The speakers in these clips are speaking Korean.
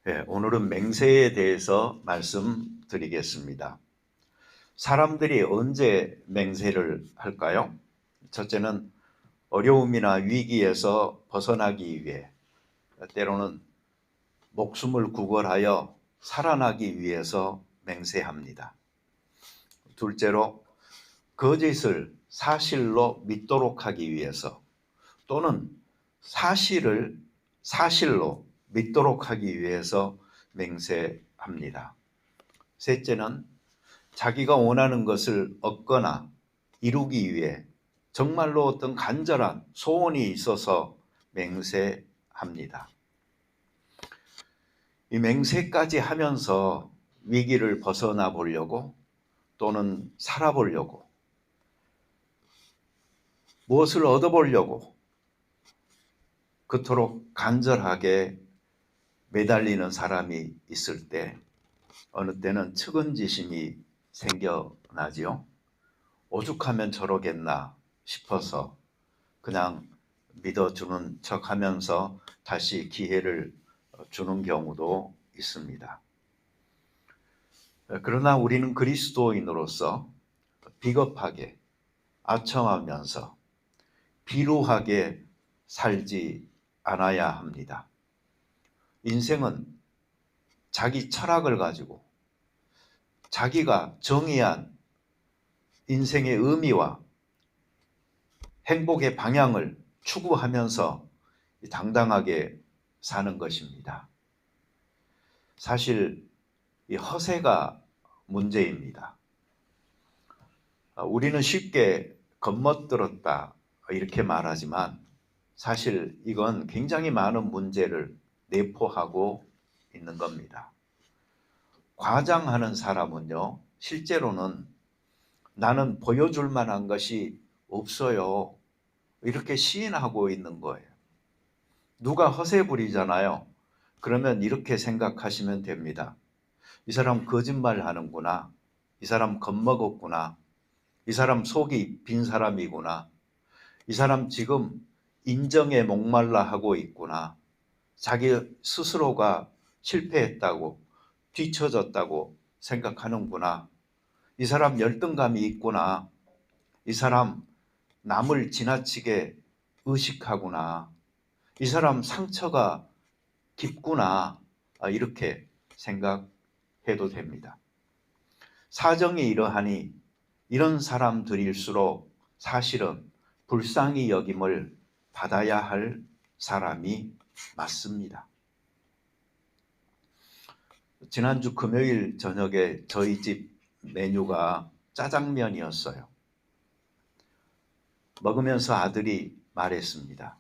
오늘은 맹세에 대해서 말씀드리겠습니다. 사람들이 언제 맹세를 할까요? 첫째는 어려움이나 위기에서 벗어나기 위해, 때로는 목숨을 구걸하여 살아나기 위해서 맹세합니다. 둘째로 거짓을 사실로 믿도록 하기 위해서, 또는 사실을 사실로 믿도록 하기 위해서 맹세합니다. 셋째는 자기가 원하는 것을 얻거나 이루기 위해 정말로 어떤 간절한 소원이 있어서 맹세합니다. 이 맹세까지 하면서 위기를 벗어나 보려고, 또는 살아보려고, 무엇을 얻어보려고 그토록 간절하게 매달리는 사람이 있을 때, 어느 때는 측은지심이 생겨나지요. 오죽하면 저러겠나 싶어서 그냥 믿어주는 척하면서 다시 기회를 주는 경우도 있습니다. 그러나 우리는 그리스도인으로서 비겁하게, 아첨하면서 비루하게 살지 않아야 합니다. 인생은 자기 철학을 가지고 자기가 정의한 인생의 의미와 행복의 방향을 추구하면서 당당하게 사는 것입니다. 사실 이 허세가 문제입니다. 우리는 쉽게 겁먹들었다 이렇게 말하지만, 사실 이건 굉장히 많은 문제를 내포하고 있는 겁니다. 과장하는 사람은요, 실제로는 나는 보여줄 만한 것이 없어요, 이렇게 시인하고 있는 거예요. 누가 허세 부리잖아요. 그러면 이렇게 생각하시면 됩니다. 이 사람 거짓말 하는구나. 이 사람 겁먹었구나. 이 사람 속이 빈 사람이구나. 이 사람 지금 인정에 목말라 하고 있구나. 자기 스스로가 실패했다고, 뒤처졌다고 생각하는구나. 이 사람 열등감이 있구나. 이 사람 남을 지나치게 의식하구나. 이 사람 상처가 깊구나. 이렇게 생각해도 됩니다. 사정이 이러하니 이런 사람들일수록 사실은 불쌍히 여김을 받아야 할 사람이 맞습니다. 지난주 금요일 저녁에 저희 집 메뉴가 짜장면이었어요. 먹으면서 아들이 말했습니다.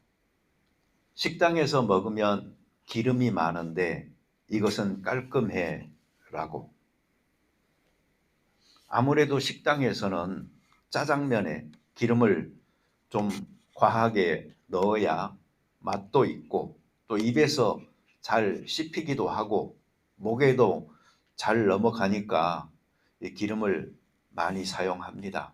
식당에서 먹으면 기름이 많은데 이것은 깔끔해 라고. 아무래도 식당에서는 짜장면에 기름을 좀 과하게 넣어야 맛도 있고, 또 입에서 잘 씹히기도 하고 목에도 잘 넘어가니까 기름을 많이 사용합니다.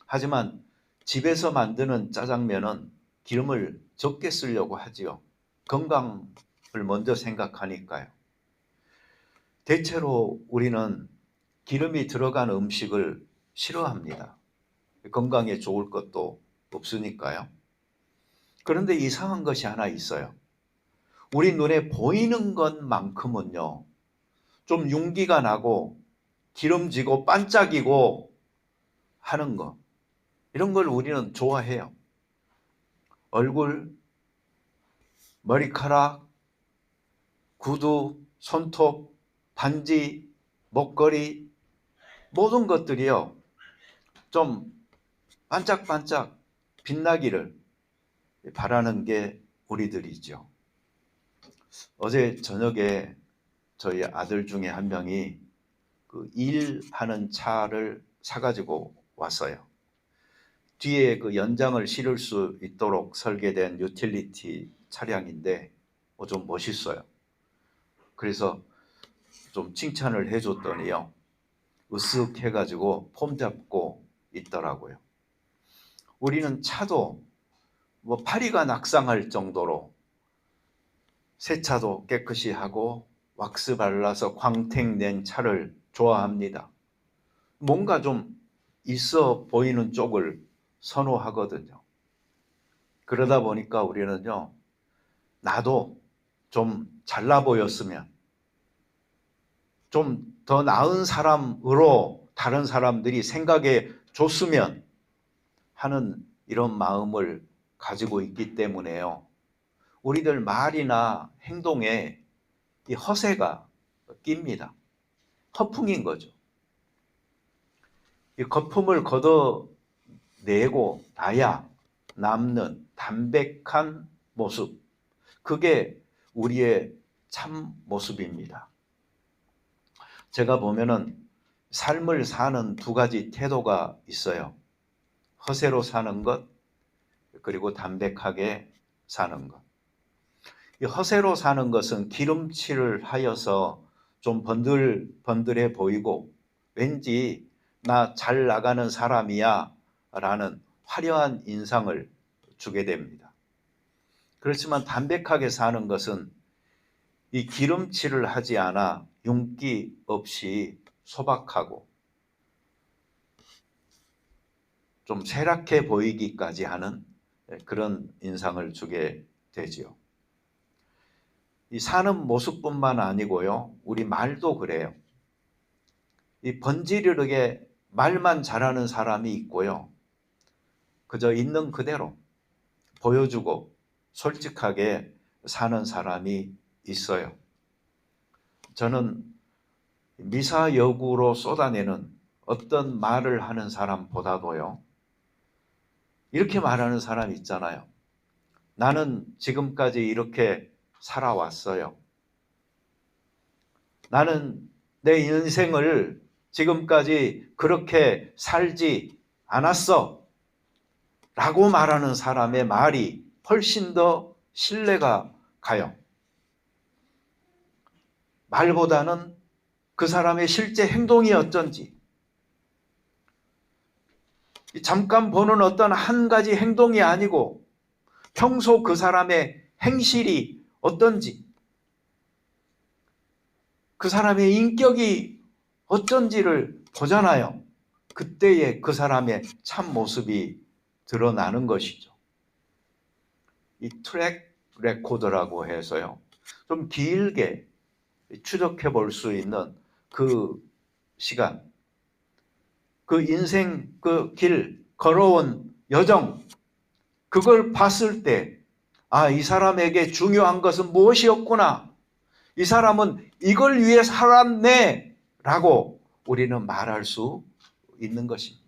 하지만 집에서 만드는 짜장면은 기름을 적게 쓰려고 하지요. 건강을 먼저 생각하니까요. 대체로 우리는 기름이 들어간 음식을 싫어합니다. 건강에 좋을 것도 없으니까요. 그런데 이상한 것이 하나 있어요. 우리 눈에 보이는 것만큼은요, 좀 윤기가 나고 기름지고 반짝이고 하는 거, 이런 걸 우리는 좋아해요. 얼굴, 머리카락, 구두, 손톱, 반지, 목걸이, 모든 것들이요, 좀 반짝반짝 빛나기를 바라는 게 우리들이죠. 어제 저녁에 저희 아들 중에 한 명이 그 일하는 차를 사가지고 왔어요. 뒤에 그 연장을 실을 수 있도록 설계된 유틸리티 차량인데 좀 멋있어요. 그래서 좀 칭찬을 해줬더니요, 으쓱해가지고 폼 잡고 있더라고요. 우리는 차도 파리가 낙상할 정도로 세차도 깨끗이 하고 왁스 발라서 광택 낸 차를 좋아합니다. 뭔가 좀 있어 보이는 쪽을 선호하거든요. 그러다 보니까 우리는요, 나도 좀 잘나 보였으면, 좀 더 나은 사람으로 다른 사람들이 생각해 줬으면 하는 이런 마음을 가지고 있기 때문에요. 우리들 말이나 행동에 이 허세가 낍니다. 허풍인 거죠. 이 거품을 걷어내고 나야 남는 담백한 모습, 그게 우리의 참 모습입니다. 제가 보면은 삶을 사는 두 가지 태도가 있어요. 허세로 사는 것, 그리고 담백하게 사는 것. 이 허세로 사는 것은 기름칠을 하여서 좀 번들번들해 보이고 왠지 나 잘 나가는 사람이야 라는 화려한 인상을 주게 됩니다. 그렇지만 담백하게 사는 것은 이 기름칠을 하지 않아 윤기 없이 소박하고 좀 세락해 보이기까지 하는 그런 인상을 주게 되지요. 이 사는 모습뿐만 아니고요, 우리 말도 그래요. 이 번지르르게 말만 잘하는 사람이 있고요, 그저 있는 그대로 보여주고 솔직하게 사는 사람이 있어요. 저는 미사여구로 쏟아내는 어떤 말을 하는 사람보다도요, 이렇게 말하는 사람 있잖아요. 나는 지금까지 이렇게 살아왔어요. 나는 내 인생을 지금까지 그렇게 살지 않았어 라고 말하는 사람의 말이 훨씬 더 신뢰가 가요. 말보다는 그 사람의 실제 행동이 어쩐지, 잠깐 보는 어떤 한 가지 행동이 아니고 평소 그 사람의 행실이 어떤지, 그 사람의 인격이 어쩐지를 보잖아요. 그때에 그 사람의 참 모습이 드러나는 것이죠. 이 트랙 레코드라고 해서요, 좀 길게 추적해 볼 수 있는 그 시간, 그 인생 그 길 걸어온 여정, 그걸 봤을 때 이 사람에게 중요한 것은 무엇이었구나, 이 사람은 이걸 위해 살았네 라고 우리는 말할 수 있는 것입니다.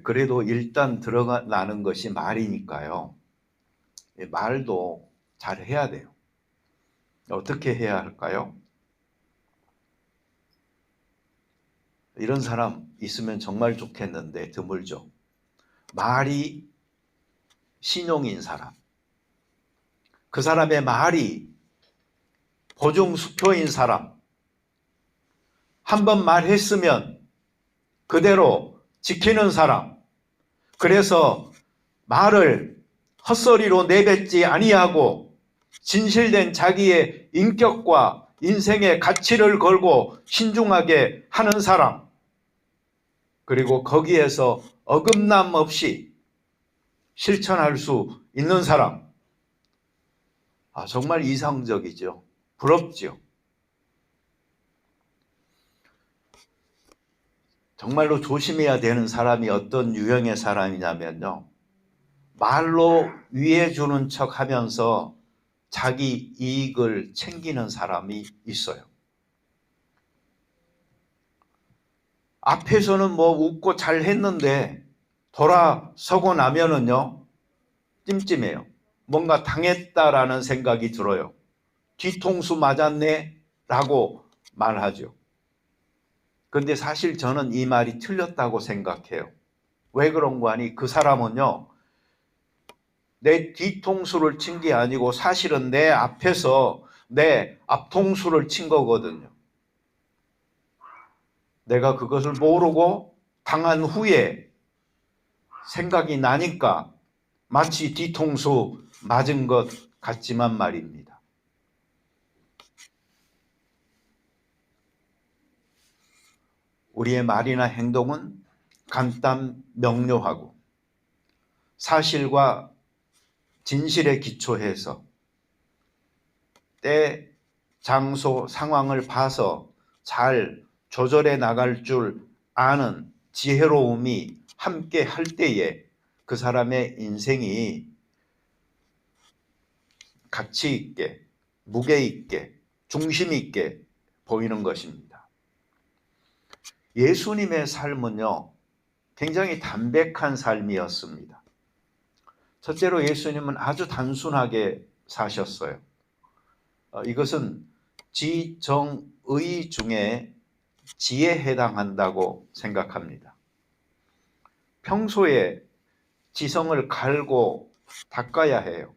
그래도 일단 드러나는 것이 말이니까요, 말도 잘 해야 돼요. 어떻게 해야 할까요? 이런 사람 있으면 정말 좋겠는데 드물죠. 말이 신용인 사람, 그 사람의 말이 보증수표인 사람, 한번 말했으면 그대로 지키는 사람, 그래서 말을 헛소리로 내뱉지 아니하고 진실된 자기의 인격과 인생의 가치를 걸고 신중하게 하는 사람, 그리고 거기에서 어긋남 없이 실천할 수 있는 사람. 정말 이상적이죠. 부럽죠. 정말로 조심해야 되는 사람이 어떤 유형의 사람이냐면요, 말로 위해 주는 척 하면서 자기 이익을 챙기는 사람이 있어요. 앞에서는 뭐 웃고 잘 했는데 돌아서고 나면은요, 찜찜해요. 뭔가 당했다라는 생각이 들어요. 뒤통수 맞았네 라고 말하죠. 근데 사실 저는 이 말이 틀렸다고 생각해요. 왜 그런 거 아니? 그 사람은요, 내 뒤통수를 친 게 아니고 사실은 내 앞에서 내 앞통수를 친 거거든요. 내가 그것을 모르고 당한 후에 생각이 나니까 마치 뒤통수 맞은 것 같지만 말입니다. 우리의 말이나 행동은 간단 명료하고 사실과 진실에 기초해서 때, 장소, 상황을 봐서 잘 조절해 나갈 줄 아는 지혜로움이 함께 할 때에 그 사람의 인생이 가치 있게, 무게 있게, 중심 있게 보이는 것입니다. 예수님의 삶은요, 굉장히 담백한 삶이었습니다. 첫째로 예수님은 아주 단순하게 사셨어요. 이것은 지정의 중에 지에 해당한다고 생각합니다. 평소에 지성을 갈고 닦아야 해요.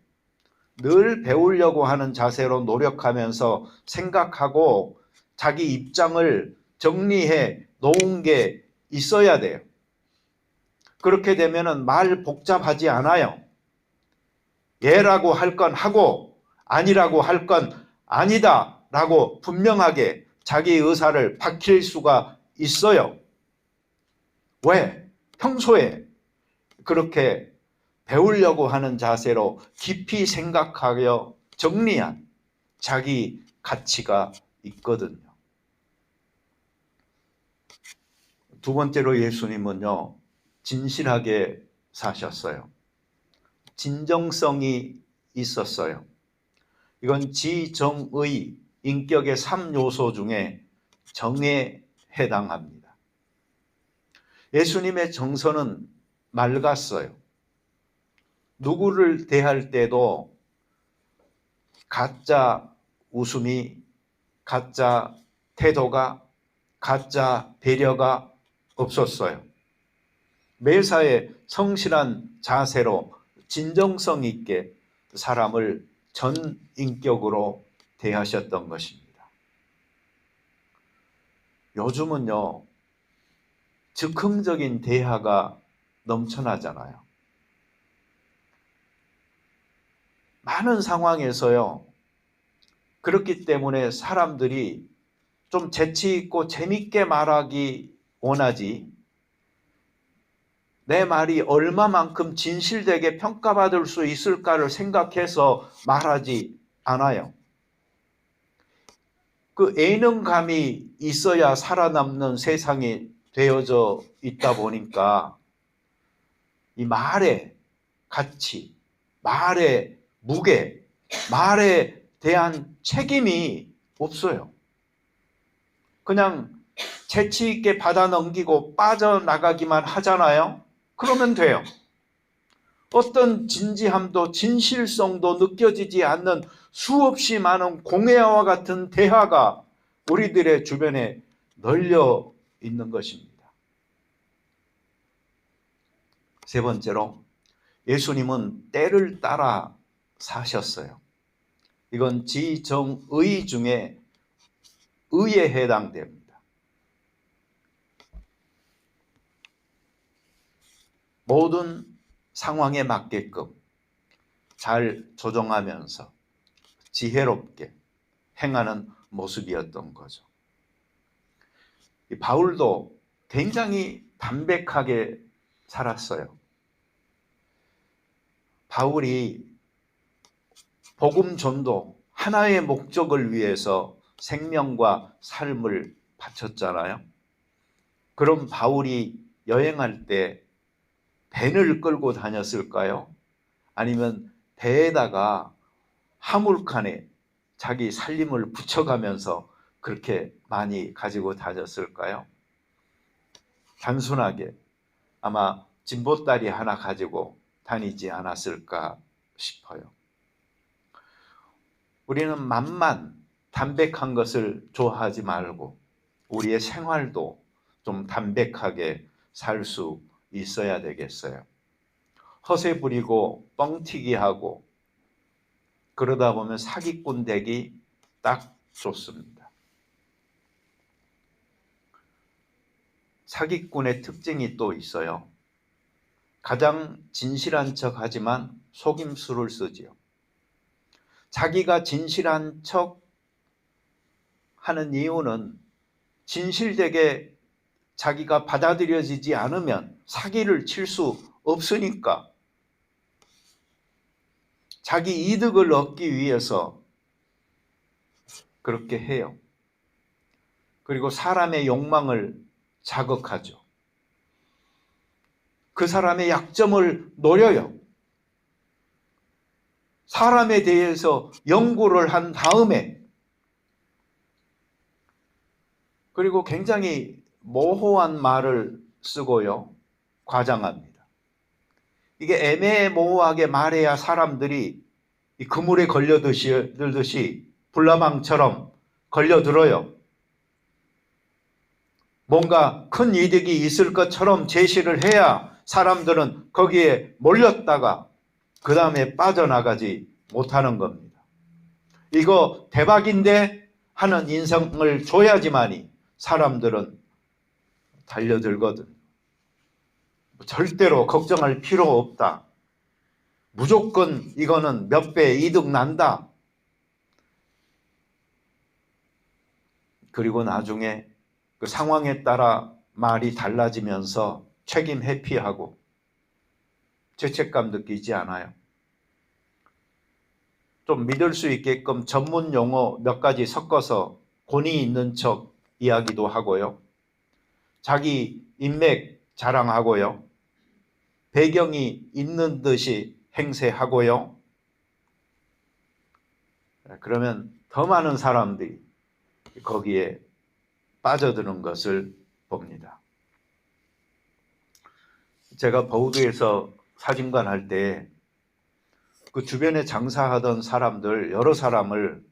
늘 배우려고 하는 자세로 노력하면서 생각하고 자기 입장을 정리해 놓은 게 있어야 돼요. 그렇게 되면은 말 복잡하지 않아요. 예라고 할 건 하고 아니라고 할 건 아니다 라고 분명하게 자기 의사를 밝힐 수가 있어요. 왜? 평소에 그렇게 배우려고 하는 자세로 깊이 생각하여 정리한 자기 가치가 있거든요. 두 번째로 예수님은요, 진실하게 사셨어요. 진정성이 있었어요. 이건 지정의 인격의 3요소 중에 정에 해당합니다. 예수님의 정서는 맑았어요. 누구를 대할 때도 가짜 웃음이, 가짜 태도가, 가짜 배려가 없었어요. 매사에 성실한 자세로 진정성 있게 사람을 전 인격으로 대하셨던 것입니다. 요즘은요, 즉흥적인 대화가 넘쳐나잖아요. 많은 상황에서요, 그렇기 때문에 사람들이 좀 재치 있고 재밌게 말하기 원하지, 내 말이 얼마만큼 진실되게 평가받을 수 있을까를 생각해서 말하지 않아요. 그 예능감이 있어야 살아남는 세상이 되어져 있다 보니까 이 말의 가치, 말의 무게, 말에 대한 책임이 없어요. 그냥 재치 있게 받아 넘기고 빠져나가기만 하잖아요. 그러면 돼요. 어떤 진지함도 진실성도 느껴지지 않는 수없이 많은 공회와 같은 대화가 우리들의 주변에 널려 있는 것입니다. 세 번째로, 예수님은 때를 따라 사셨어요. 이건 지정의 중에 의에 해당됩니다. 모든 상황에 맞게끔 잘 조정하면서 지혜롭게 행하는 모습이었던 거죠. 바울도 굉장히 담백하게 살았어요. 바울이 복음 전도 하나의 목적을 위해서 생명과 삶을 바쳤잖아요. 그럼 바울이 여행할 때 밴을 끌고 다녔을까요? 아니면 배에다가 화물칸에 자기 살림을 붙여가면서 그렇게 많이 가지고 다녔을까요? 단순하게 아마 진보다리 하나 가지고 다니지 않았을까 싶어요. 우리는 만만 담백한 것을 좋아하지 말고 우리의 생활도 좀 담백하게 살 수 있어야 되겠어요. 허세 부리고 뻥튀기 하고 그러다 보면 사기꾼 되기 딱 좋습니다. 사기꾼의 특징이 또 있어요. 가장 진실한 척 하지만 속임수를 쓰지요. 자기가 진실한 척 하는 이유는 진실되게 자기가 받아들여지지 않으면 사기를 칠 수 없으니까 자기 이득을 얻기 위해서 그렇게 해요. 그리고 사람의 욕망을 자극하죠. 그 사람의 약점을 노려요. 사람에 대해서 연구를 한 다음에, 그리고 굉장히 모호한 말을 쓰고요. 과장합니다. 이게 애매모호하게 말해야 사람들이 이 그물에 걸려들듯이 불나방처럼 걸려들어요. 뭔가 큰 이득이 있을 것처럼 제시를 해야 사람들은 거기에 몰렸다가 그 다음에 빠져나가지 못하는 겁니다. 이거 대박인데 하는 인상을 줘야지만이 사람들은 달려들거든. 절대로 걱정할 필요 없다. 무조건 이거는 몇 배 이득 난다. 그리고 나중에 그 상황에 따라 말이 달라지면서 책임 회피하고 죄책감 느끼지 않아요. 좀 믿을 수 있게끔 전문 용어 몇 가지 섞어서 권위 있는 척 이야기도 하고요. 자기 인맥 자랑하고요. 배경이 있는 듯이 행세하고요. 그러면 더 많은 사람들이 거기에 빠져드는 것을 봅니다. 제가 버우드에서 사진관 할 때 그 주변에 장사하던 사람들 여러 사람을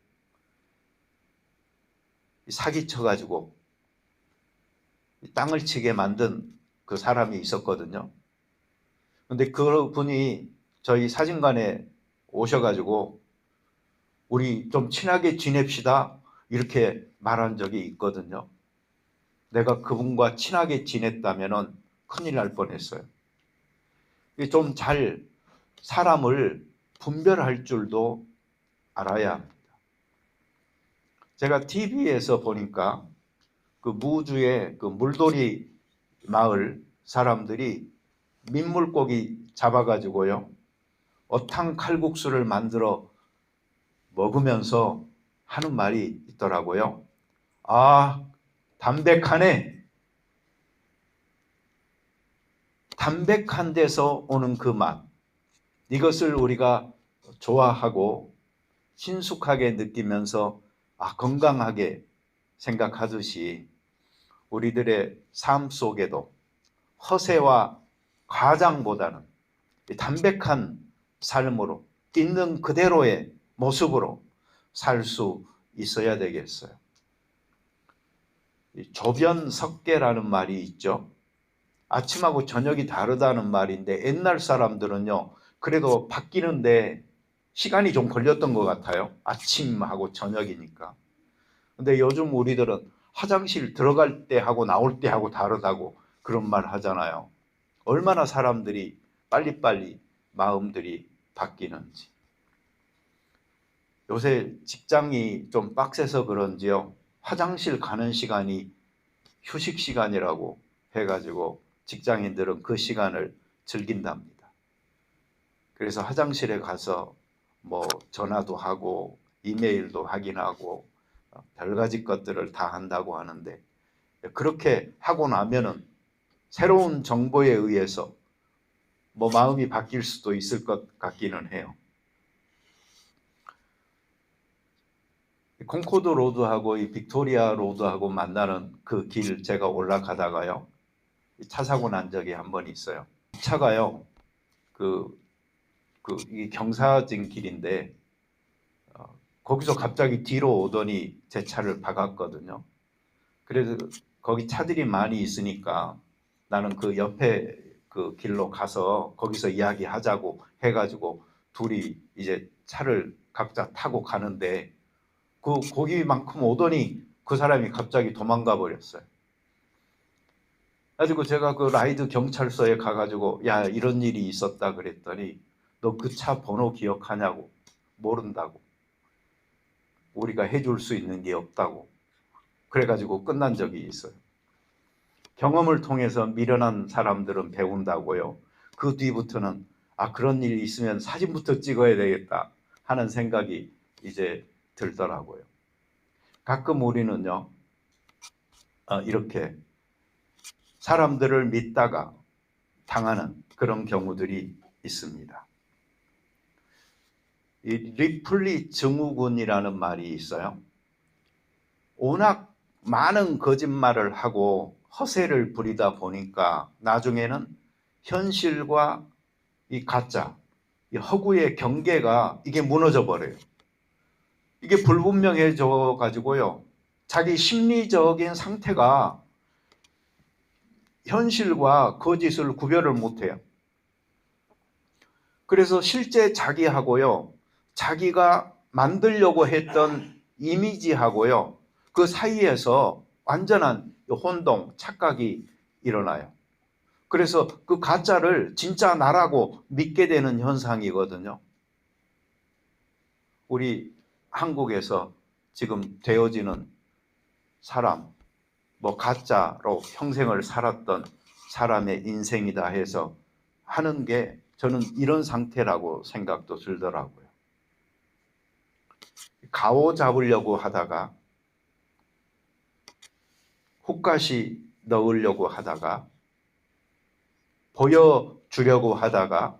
사기쳐가지고 땅을 치게 만든 그 사람이 있었거든요. 근데 그 분이 저희 사진관에 오셔가지고 우리 좀 친하게 지냅시다 이렇게 말한 적이 있거든요. 내가 그분과 친하게 지냈다면 큰일 날 뻔했어요. 좀 잘 사람을 분별할 줄도 알아야 합니다. 제가 TV에서 보니까 그 무주의 그 물돌이 마을 사람들이 민물고기 잡아가지고요. 어탕 칼국수를 만들어 먹으면서 하는 말이 있더라고요. 아, 담백하네. 담백한 데서 오는 그 맛. 이것을 우리가 좋아하고 친숙하게 느끼면서 건강하게 생각하듯이 우리들의 삶 속에도 허세와 과장보다는 담백한 삶으로 있는 그대로의 모습으로 살 수 있어야 되겠어요. 조변석계라는 말이 있죠. 아침하고 저녁이 다르다는 말인데 옛날 사람들은요 그래도 바뀌는데 시간이 좀 걸렸던 것 같아요. 아침하고 저녁이니까. 근데 요즘 우리들은 화장실 들어갈 때 하고 나올 때 하고 다르다고 그런 말 하잖아요. 얼마나 사람들이 빨리빨리 마음들이 바뀌는지. 요새 직장이 좀 빡세서 그런지요. 화장실 가는 시간이 휴식 시간이라고 해가지고 직장인들은 그 시간을 즐긴답니다. 그래서 화장실에 가서 뭐 전화도 하고 이메일도 확인하고 별가지 것들을 다 한다고 하는데 그렇게 하고 나면은 새로운 정보에 의해서 뭐 마음이 바뀔 수도 있을 것 같기는 해요. 콩코드 로드하고 이 빅토리아 로드하고 만나는 그 길 제가 올라가다가요. 차 사고 난 적이 한 번 있어요. 차가요. 이 경사진 길인데 거기서 갑자기 뒤로 오더니 제 차를 박았거든요. 그래서 거기 차들이 많이 있으니까 나는 그 옆에 그 길로 가서 거기서 이야기하자고 해가지고 둘이 이제 차를 각자 타고 가는데 거기만큼 오더니 그 사람이 갑자기 도망가 버렸어요. 가지고 제가 그 라이드 경찰서에 가가지고 야 이런 일이 있었다 그랬더니 너 그 차 번호 기억하냐고. 모른다고. 우리가 해줄 수 있는 게 없다고. 그래가지고 끝난 적이 있어요. 경험을 통해서 미련한 사람들은 배운다고요. 그 뒤부터는 그런 일이 있으면 사진부터 찍어야 되겠다 하는 생각이 이제 들더라고요. 가끔 우리는요, 이렇게 사람들을 믿다가 당하는 그런 경우들이 있습니다. 이 리플리 증후군이라는 말이 있어요. 워낙 많은 거짓말을 하고 허세를 부리다 보니까 나중에는 현실과 이 가짜, 이 허구의 경계가 이게 무너져 버려요. 이게 불분명해져 가지고요. 자기 심리적인 상태가 현실과 거짓을 구별을 못해요. 그래서 실제 자기하고요, 자기가 만들려고 했던 이미지하고요, 그 사이에서 완전한 혼동, 착각이 일어나요. 그래서 그 가짜를 진짜 나라고 믿게 되는 현상이거든요. 우리 한국에서 지금 되어지는 사람, 가짜로 평생을 살았던 사람의 인생이다 해서 하는 게 저는 이런 상태라고 생각도 들더라고요. 가오 잡으려고 하다가 훅가시 넣으려고 하다가 보여주려고 하다가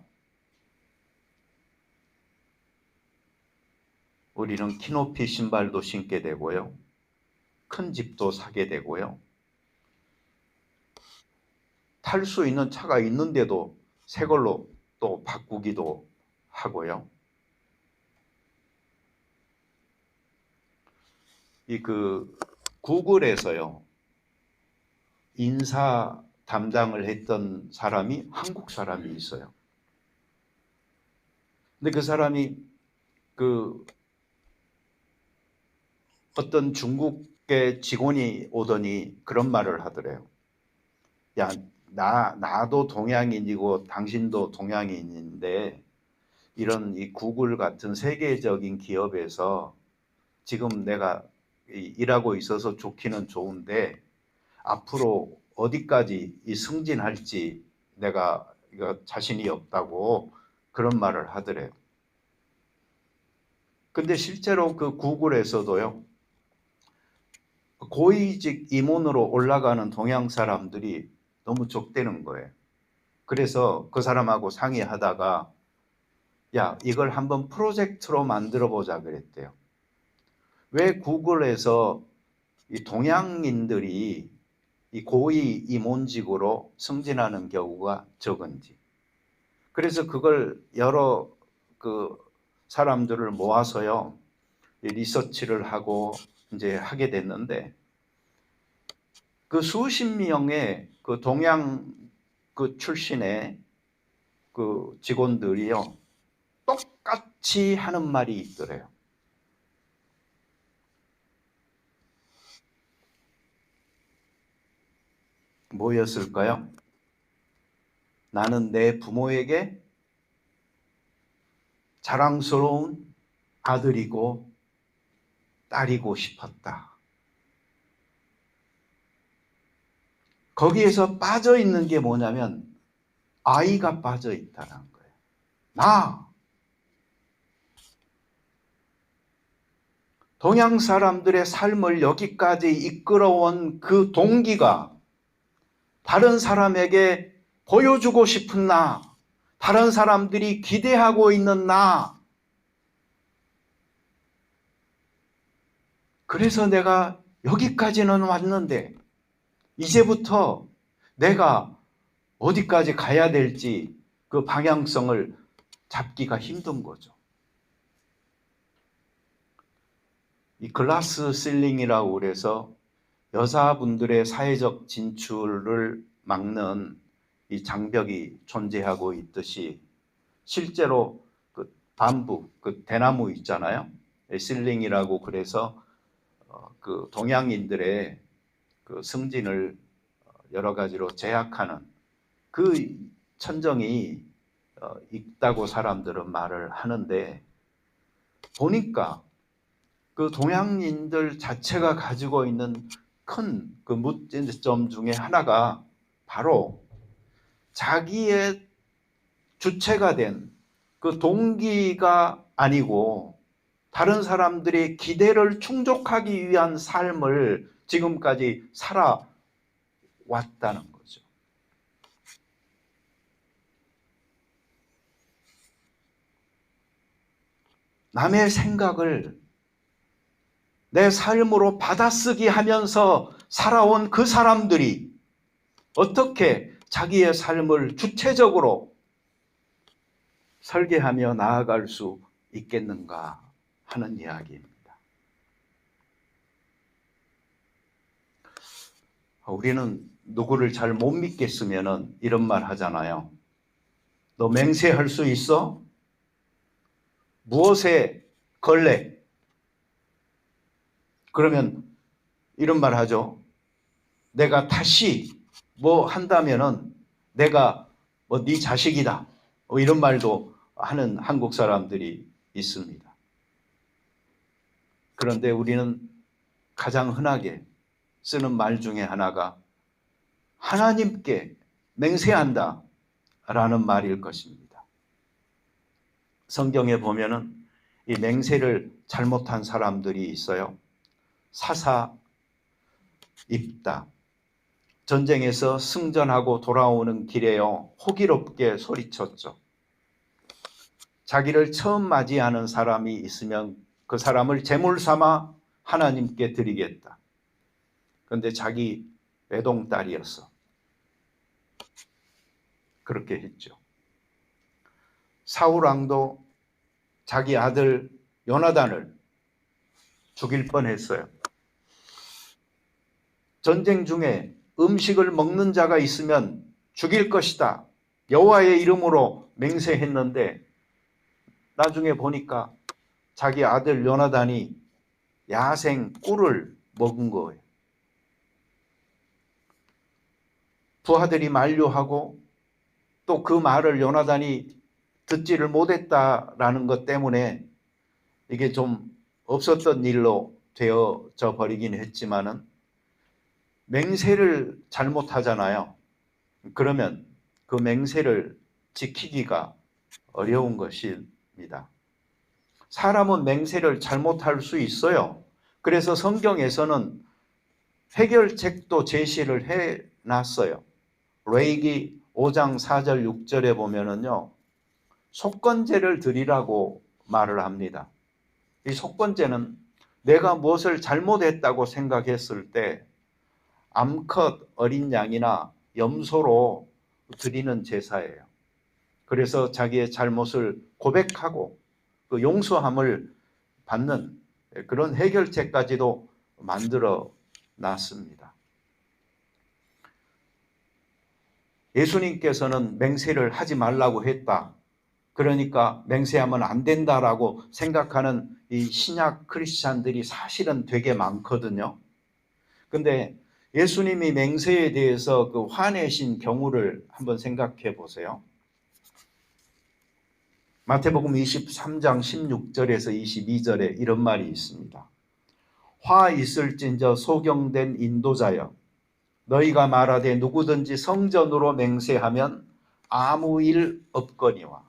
우리는 키높이 신발도 신게 되고요. 큰 집도 사게 되고요. 탈 수 있는 차가 있는데도 새 걸로 또 바꾸기도 하고요. 구글에서요, 인사 담당을 했던 사람이 한국 사람이 있어요. 근데 그 사람이 어떤 중국의 직원이 오더니 그런 말을 하더래요. 야, 나도 동양인이고 당신도 동양인인데 이런 이 구글 같은 세계적인 기업에서 지금 내가 일하고 있어서 좋기는 좋은데 앞으로 어디까지 승진할지 내가 자신이 없다고 그런 말을 하더래요. 근데 실제로 그 구글에서도요, 고위직 임원으로 올라가는 동양 사람들이 너무 적대는 거예요. 그래서 그 사람하고 상의하다가 야, 이걸 한번 프로젝트로 만들어 보자 그랬대요. 왜 구글에서 이 동양인들이 이 고위 임원직으로 승진하는 경우가 적은지. 그래서 그걸 여러 사람들을 모아서요, 리서치를 하고 이제 하게 됐는데 그 수십 명의 그 동양 출신의 그 직원들이요, 똑같이 하는 말이 있더래요. 뭐였을까요? 나는 내 부모에게 자랑스러운 아들이고 딸이고 싶었다. 거기에서 빠져 있는 게 뭐냐면 아이가 빠져 있다는 거예요. 동양 사람들의 삶을 여기까지 이끌어온 그 동기가 다른 사람에게 보여주고 싶은 나, 다른 사람들이 기대하고 있는 나. 그래서 내가 여기까지는 왔는데 이제부터 내가 어디까지 가야 될지 그 방향성을 잡기가 힘든 거죠. 이 글라스 실링이라고 그래서 여자분들의 사회적 진출을 막는 이 장벽이 존재하고 있듯이 실제로 그 밤부, 그 대나무 있잖아요. 실링이라고 그래서 그 동양인들의 그 승진을 여러 가지로 제약하는 그 천정이 있다고 사람들은 말을 하는데 보니까 그 동양인들 자체가 가지고 있는 큰 그 문제점 중에 하나가 바로 자기의 주체가 된 그 동기가 아니고 다른 사람들의 기대를 충족하기 위한 삶을 지금까지 살아왔다는 거죠. 남의 생각을 내 삶으로 받아쓰기 하면서 살아온 그 사람들이 어떻게 자기의 삶을 주체적으로 설계하며 나아갈 수 있겠는가 하는 이야기입니다. 우리는 누구를 잘 못 믿겠으면 이런 말 하잖아요. 너 맹세할 수 있어? 무엇에 걸래? 그러면 이런 말 하죠. 내가 다시 뭐 한다면은 내가 뭐 네 자식이다. 이런 말도 하는 한국 사람들이 있습니다. 그런데 우리는 가장 흔하게 쓰는 말 중에 하나가 하나님께 맹세한다 라는 말일 것입니다. 성경에 보면은 이 맹세를 잘못한 사람들이 있어요. 사사 입다. 전쟁에서 승전하고 돌아오는 길에요. 호기롭게 소리쳤죠. 자기를 처음 맞이하는 사람이 있으면 그 사람을 제물 삼아 하나님께 드리겠다. 그런데 자기 외동딸이었어. 그렇게 했죠. 사울 왕도 자기 아들 요나단을 죽일 뻔했어요. 전쟁 중에 음식을 먹는 자가 있으면 죽일 것이다. 여호와의 이름으로 맹세했는데 나중에 보니까 자기 아들 요나단이 야생 꿀을 먹은 거예요. 부하들이 만류하고 또 그 말을 요나단이 듣지를 못했다라는 것 때문에 이게 좀 없었던 일로 되어져 버리긴 했지만은 맹세를 잘못하잖아요. 그러면 그 맹세를 지키기가 어려운 것입니다. 사람은 맹세를 잘못할 수 있어요. 그래서 성경에서는 해결책도 제시를 해놨어요. 레위기 5장 4절 6절에 보면은요, 속건제를 드리라고 말을 합니다. 이 속건제는 내가 무엇을 잘못했다고 생각했을 때 암컷 어린 양이나 염소로 드리는 제사예요. 그래서 자기의 잘못을 고백하고 그 용서함을 받는 그런 해결책까지도 만들어 놨습니다. 예수님께서는 맹세를 하지 말라고 했다. 그러니까 맹세하면 안 된다라고 생각하는 이 신약 크리스찬들이 사실은 되게 많거든요. 근데 예수님이 맹세에 대해서 그 화내신 경우를 한번 생각해 보세요. 마태복음 23장 16절에서 22절에 이런 말이 있습니다. 화 있을진저 소경된 인도자여, 너희가 말하되 누구든지 성전으로 맹세하면 아무 일 없거니와.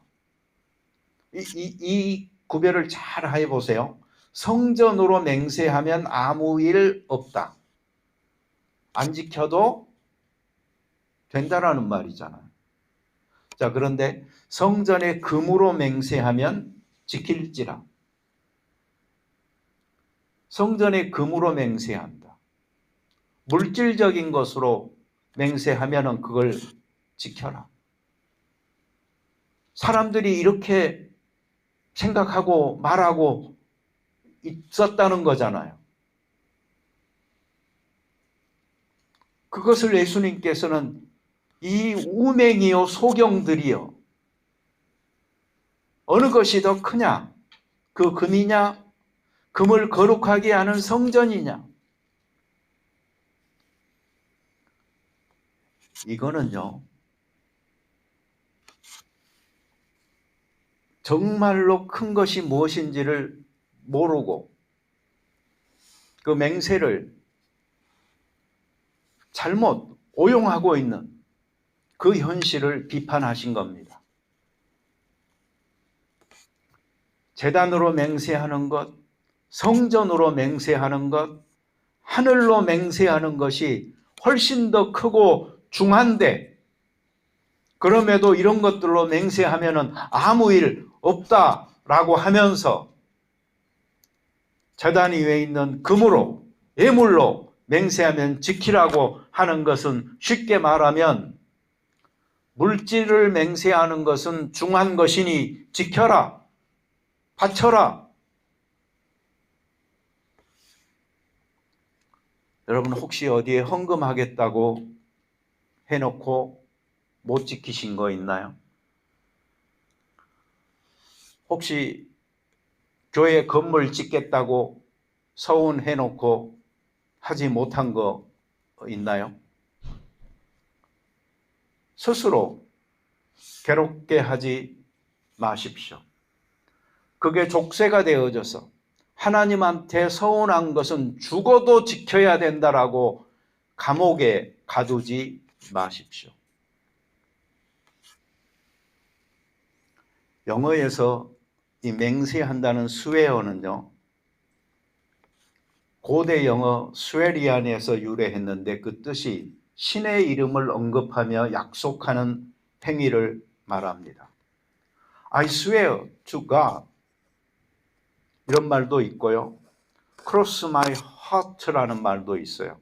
이 구별을 잘 해보세요. 성전으로 맹세하면 아무 일 없다. 안 지켜도 된다라는 말이잖아요. 자, 그런데 성전의 금으로 맹세하면 지킬지라. 성전의 금으로 맹세한다. 물질적인 것으로 맹세하면 그걸 지켜라. 사람들이 이렇게 생각하고 말하고 있었다는 거잖아요. 그것을 예수님께서는 이 우맹이요 소경들이요 어느 것이 더 크냐? 그 금이냐? 금을 거룩하게 하는 성전이냐? 이거는요 정말로 큰 것이 무엇인지를 모르고 그 맹세를 잘못 오용하고 있는 그 현실을 비판하신 겁니다. 제단으로 맹세하는 것, 성전으로 맹세하는 것, 하늘로 맹세하는 것이 훨씬 더 크고 중한데, 그럼에도 이런 것들로 맹세하면 아무 일 없다라고 하면서 제단 위에 있는 금으로, 예물로 맹세하면 지키라고 하는 것은, 쉽게 말하면 물질을 맹세하는 것은 중한 것이니 지켜라, 바쳐라. 여러분, 혹시 어디에 헌금하겠다고 해놓고 못 지키신 거 있나요? 혹시 교회 건물 짓겠다고 서운해놓고 하지 못한 거 있나요? 스스로 괴롭게 하지 마십시오. 그게 족쇄가 되어져서 하나님한테 서운한 것은 죽어도 지켜야 된다라고 감옥에 가두지 마십시오. 영어에서 이 맹세한다는 스웨어는요, 고대 영어 스웨리안에서 유래했는데 그 뜻이 신의 이름을 언급하며 약속하는 행위를 말합니다. I swear to God, 이런 말도 있고요. Cross my heart라는 말도 있어요.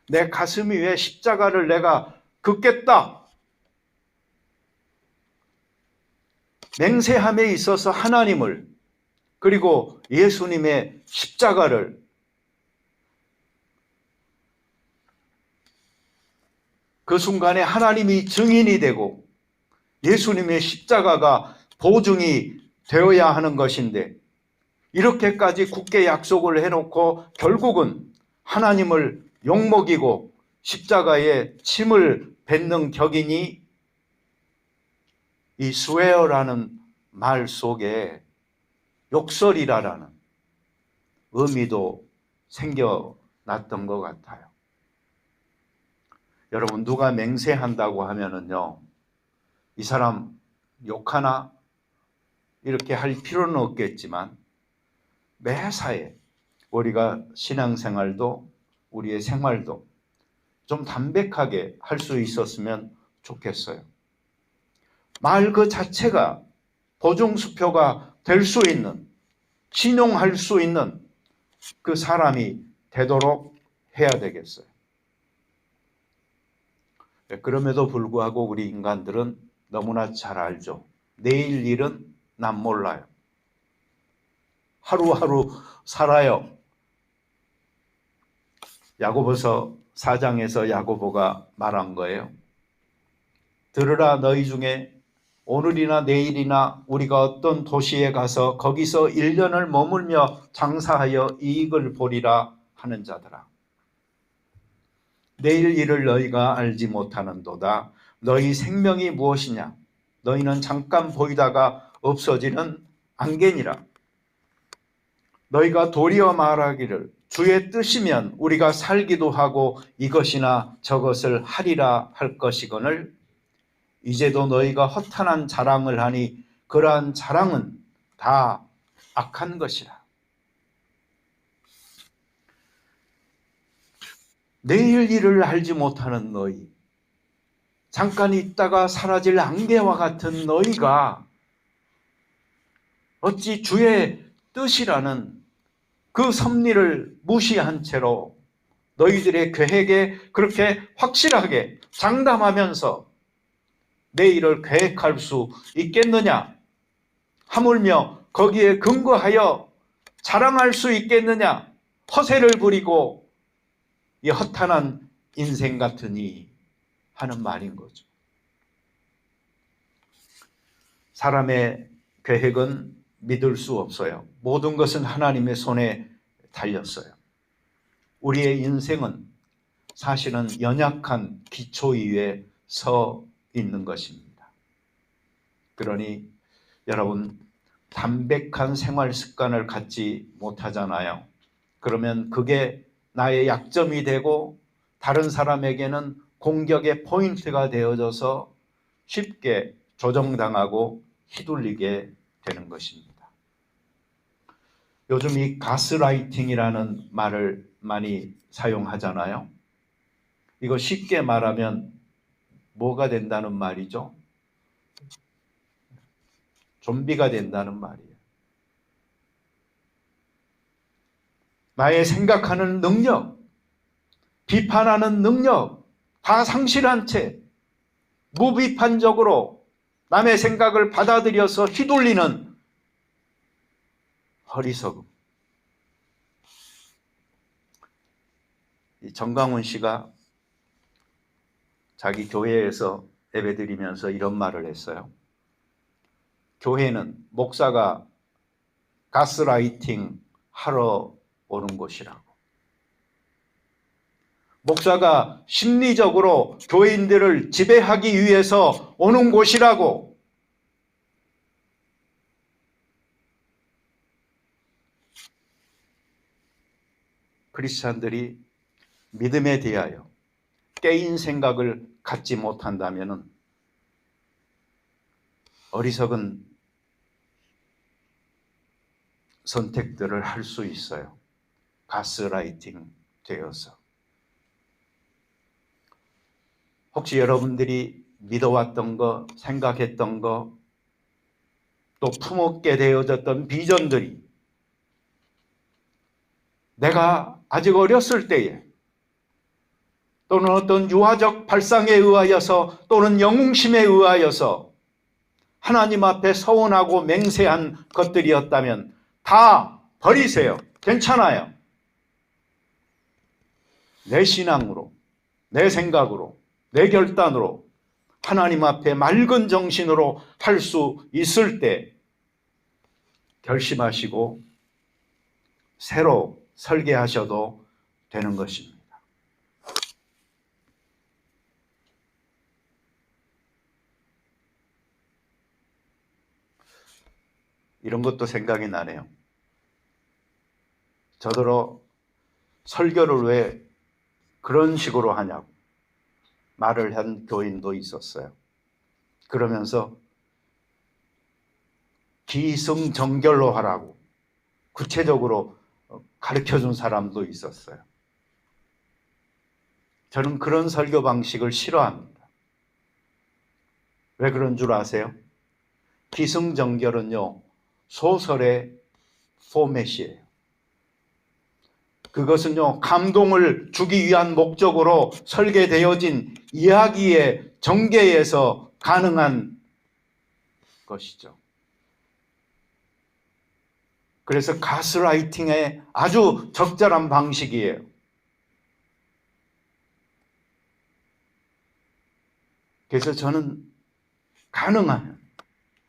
내 가슴 위에 십자가를 내가 긋겠다. 맹세함에 있어서 하나님을, 그리고 예수님의 십자가를 그 순간에 하나님이 증인이 되고 예수님의 십자가가 보증이 되어야 하는 것인데, 이렇게까지 굳게 약속을 해놓고 결국은 하나님을 욕먹이고 십자가에 침을 뱉는 격이니, 이 swear라는 말 속에 욕설이라는 의미도 생겨났던 것 같아요. 여러분, 누가 맹세한다고 하면은요, 이 사람 욕하나 이렇게 할 필요는 없겠지만, 매사에 우리가 신앙생활도 우리의 생활도 좀 담백하게 할 수 있었으면 좋겠어요. 말 그 자체가 보증수표가 될 수 있는, 신용할 수 있는 그 사람이 되도록 해야 되겠어요. 그럼에도 불구하고 우리 인간들은 너무나 잘 알죠. 내일 일은 난 몰라요. 하루하루 살아요. 야고보서 4장에서 야고보가 말한 거예요. 들으라, 너희 중에 오늘이나 내일이나 우리가 어떤 도시에 가서 거기서 1년을 머물며 장사하여 이익을 보리라 하는 자들아. 내일 일을 너희가 알지 못하는도다. 너희 생명이 무엇이냐? 너희는 잠깐 보이다가 없어지는 안개니라. 너희가 도리어 말하기를 주의 뜻이면 우리가 살기도 하고 이것이나 저것을 하리라 할 것이거늘, 이제도 너희가 허탄한 자랑을 하니 그러한 자랑은 다 악한 것이라. 내일 일을 알지 못하는 너희, 잠깐 있다가 사라질 안개와 같은 너희가 어찌 주의 뜻이라는 그 섭리를 무시한 채로 너희들의 계획에 그렇게 확실하게 장담하면서 내일을 계획할 수 있겠느냐? 하물며 거기에 근거하여 자랑할 수 있겠느냐? 허세를 부리고 이 허탄한 인생 같으니 하는 말인 거죠. 사람의 계획은 믿을 수 없어요. 모든 것은 하나님의 손에 달렸어요. 우리의 인생은 사실은 연약한 기초 위에 서 있는 것입니다. 그러니 여러분, 담백한 생활 습관을 갖지 못하잖아요. 그러면 그게 나의 약점이 되고 다른 사람에게는 공격의 포인트가 되어져서 쉽게 조정당하고 휘둘리게 되는 것입니다. 요즘 이 가스라이팅이라는 말을 많이 사용하잖아요. 이거 쉽게 말하면 뭐가 된다는 말이죠? 좀비가 된다는 말이에요. 나의 생각하는 능력, 비판하는 능력 다 상실한 채 무비판적으로 남의 생각을 받아들여서 휘둘리는 어리석음. 정강훈 씨가 자기 교회에서 예배드리면서 이런 말을 했어요. 교회는 목사가 가스라이팅 하러 오는 곳이라고. 목사가 심리적으로 교인들을 지배하기 위해서 오는 곳이라고. 크리스찬들이 믿음에 대하여 깨인 생각을 갖지 못한다면 어리석은 선택들을 할 수 있어요. 가스라이팅 되어서. 혹시 여러분들이 믿어왔던 거, 생각했던 거, 또 품었게 되어졌던 비전들이 내가 아직 어렸을 때에 또는 어떤 유아적 발상에 의하여서 또는 영웅심에 의하여서 하나님 앞에 서원하고 맹세한 것들이었다면 다 버리세요. 괜찮아요. 내 신앙으로, 내 생각으로, 내 결단으로 하나님 앞에 맑은 정신으로 할 수 있을 때 결심하시고 새로 설계하셔도 되는 것입니다. 이런 것도 생각이 나네요. 저더러 설교를 왜 그런 식으로 하냐고 말을 한 교인도 있었어요. 그러면서 기승전결로 하라고 구체적으로 가르쳐준 사람도 있었어요. 저는 그런 설교 방식을 싫어합니다. 왜 그런 줄 아세요? 기승전결은요, 소설의 포맷이에요. 그것은요, 감동을 주기 위한 목적으로 설계되어진 이야기의 전개에서 가능한 것이죠. 그래서 가스라이팅의 아주 적절한 방식이에요. 그래서 저는 가능하면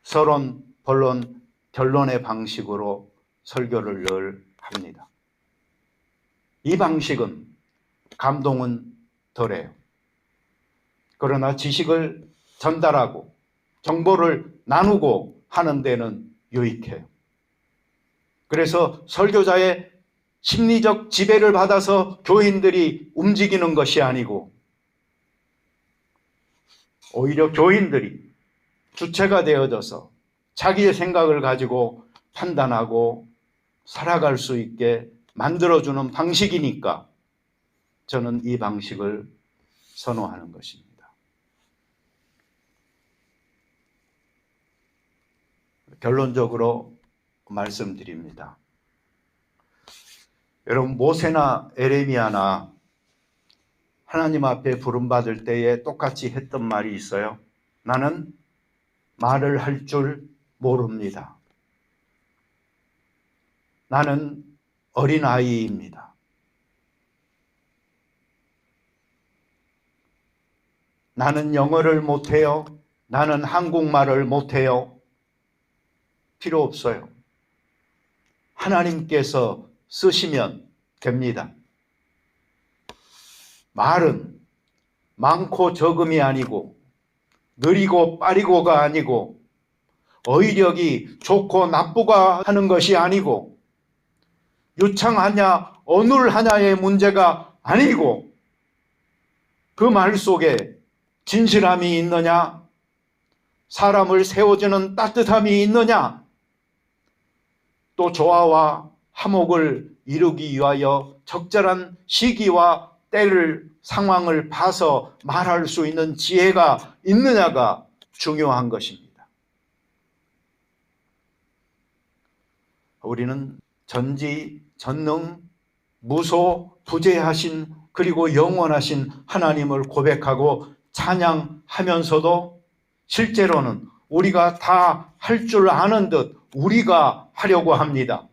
서론, 본론, 결론의 방식으로 설교를 늘 합니다. 이 방식은 감동은 덜해요. 그러나 지식을 전달하고 정보를 나누고 하는 데는 유익해요. 그래서 설교자의 심리적 지배를 받아서 교인들이 움직이는 것이 아니고 오히려 교인들이 주체가 되어져서 자기의 생각을 가지고 판단하고 살아갈 수 있게 만들어주는 방식이니까 저는 이 방식을 선호하는 것입니다. 결론적으로 말씀드립니다. 여러분, 모세나 에레미야나 하나님 앞에 부름받을 때에 똑같이 했던 말이 있어요. 나는 말을 할 줄 모릅니다. 나는 어린아이입니다. 나는 영어를 못해요. 나는 한국말을 못해요. 필요 없어요. 하나님께서 쓰시면 됩니다. 말은 많고 적음이 아니고 느리고 빠르고가 아니고 어휘력이 좋고 나쁘가 하는 것이 아니고 유창하냐 어눌하냐의 문제가 아니고 그 말 속에 진실함이 있느냐? 사람을 세워주는 따뜻함이 있느냐? 또 조화와 화목을 이루기 위하여 적절한 시기와 때를 상황을 봐서 말할 수 있는 지혜가 있느냐가 중요한 것입니다. 우리는 전지전능 무소 부재하신 그리고 영원하신 하나님을 고백하고 찬양하면서도 실제로는 우리가 다 할 줄 아는 듯 우리가 하려고 합니다.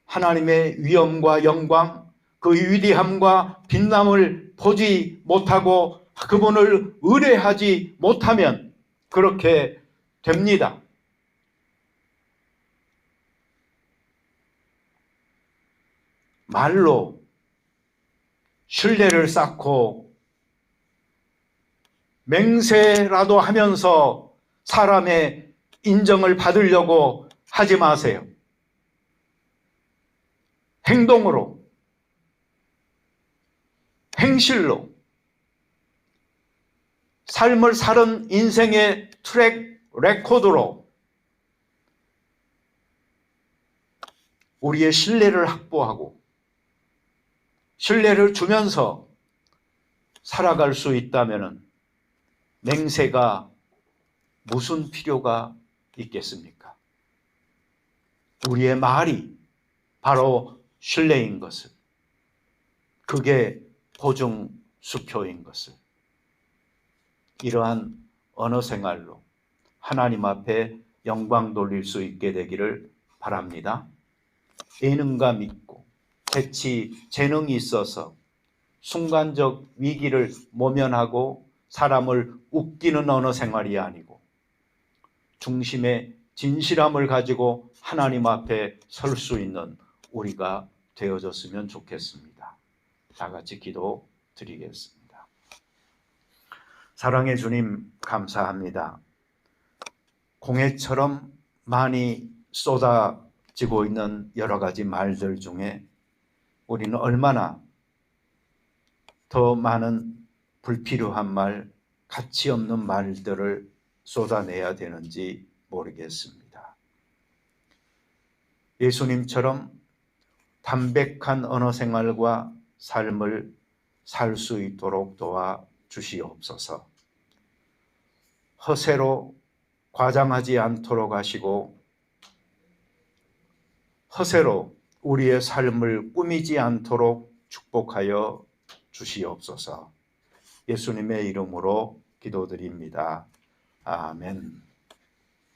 하나님의 위엄과 영광, 그 위대함과 빛남을 보지 못하고 그분을 의뢰하지 못하면 그렇게 됩니다. 말로 신뢰를 쌓고 맹세라도 하면서 사람의 인정을 받으려고 하지 마세요. 행동으로, 행실로, 삶을 사는 인생의 트랙 레코드로 우리의 신뢰를 확보하고 신뢰를 주면서 살아갈 수 있다면 맹세가 무슨 필요가 있겠습니까? 우리의 말이 바로 신뢰인 것을, 그게 보증수표인 것을, 이러한 언어 생활로 하나님 앞에 영광 돌릴 수 있게 되기를 바랍니다. 예능감 있고 재치, 재능이 있어서 순간적 위기를 모면하고 사람을 웃기는 언어 생활이 아니고 중심의 진실함을 가지고 하나님 앞에 설 수 있는 우리가 되어졌으면 좋겠습니다. 다 같이 기도 드리겠습니다. 사랑의 주님, 감사합니다. 공해처럼 많이 쏟아지고 있는 여러 가지 말들 중에 우리는 얼마나 더 많은 불필요한 말, 가치 없는 말들을 쏟아내야 되는지 모르겠습니다. 예수님처럼 담백한 언어 생활과 삶을 살 수 있도록 도와 주시옵소서. 허세로 과장하지 않도록 하시고 허세로 우리의 삶을 꾸미지 않도록 축복하여 주시옵소서. 예수님의 이름으로 기도드립니다. 아멘.